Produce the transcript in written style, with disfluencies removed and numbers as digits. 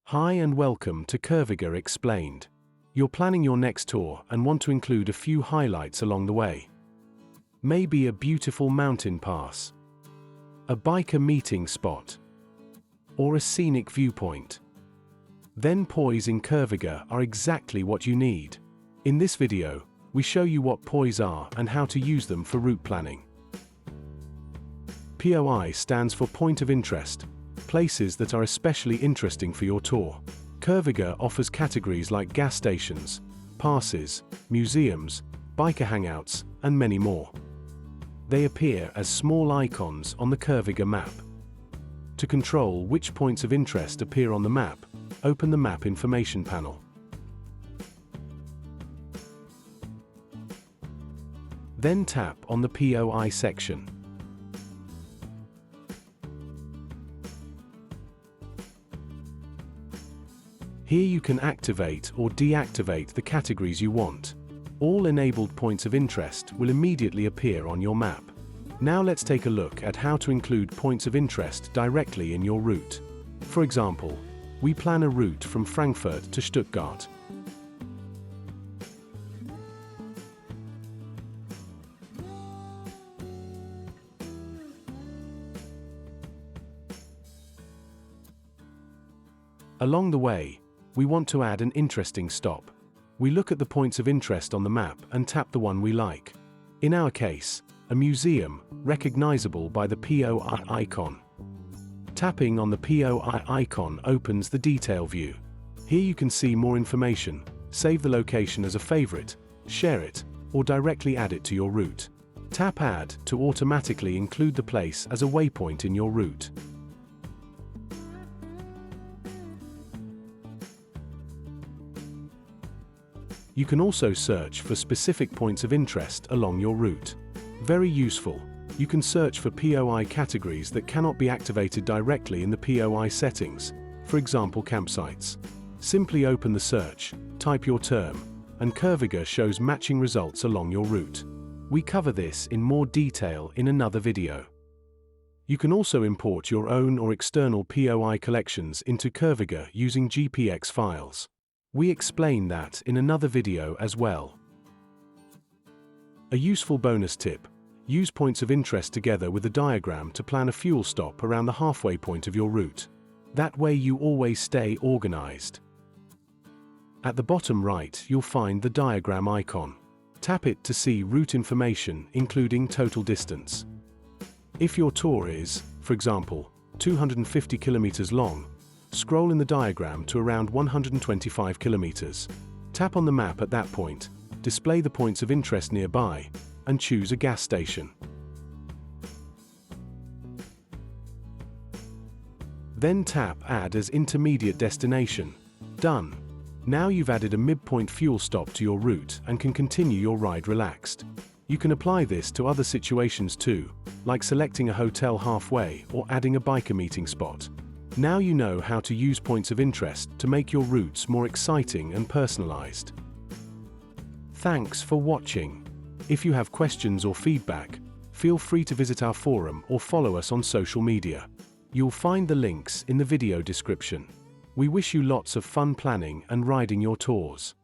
Hi and welcome to Curviga Explained. You're planning your next tour and want to include a few highlights along the way. Maybe a beautiful mountain pass, a biker meeting spot, or a scenic viewpoint. Then poise in Curviga are exactly what you need. In this video, we show you what poise are and how to use them for route planning. POI stands for Point of Interest, places that are especially interesting for your tour. Curviga offers categories like gas stations, passes, museums, biker hangouts, and many more. They appear as small icons on the Curviga map. To control which points of interest appear on the map, open the Map Information panel. Then tap on the POI section. Here you can activate or deactivate the categories you want. All enabled points of interest will immediately appear on your map. Now let's take a look at how to include points of interest directly in your route. For example, we plan a route from Frankfurt to Stuttgart. Along the way, we want to add an interesting stop. We look at the points of interest on the map and tap the one we like. In our case, a museum, recognizable by the POI icon. Tapping on the POI icon opens the detail view. Here you can see more information, save the location as a favorite, share it, or directly add it to your route. Tap Add to automatically include the place as a waypoint in your route. You can also search for specific points of interest along your route. Very useful. You can search for POI categories that cannot be activated directly in the POI settings, for example campsites. Simply open the search, type your term, and Curviga shows matching results along your route. We cover this in more detail in another video. You can also import your own or external POI collections into Curviga using GPX files. We explain that in another video as well. A useful bonus tip: use points of interest together with a diagram to plan a fuel stop around the halfway point of your route. That way you always stay organized. At the bottom right, you'll find the diagram icon. Tap it to see route information, including total distance. If your tour is, for example, 250 kilometers long, scroll in the diagram to around 125 kilometers. Tap on the map at that point, display the points of interest nearby, and choose a gas station. Then tap Add as Intermediate Destination. Done. Now you've added a midpoint fuel stop to your route and can continue your ride relaxed. You can apply this to other situations too, like selecting a hotel halfway or adding a biker meeting spot. Now you know how to use points of interest to make your routes more exciting and personalized. Thanks for watching. If you have questions or feedback, feel free to visit our forum or follow us on social media. You'll find the links in the video description. We wish you lots of fun planning and riding your tours.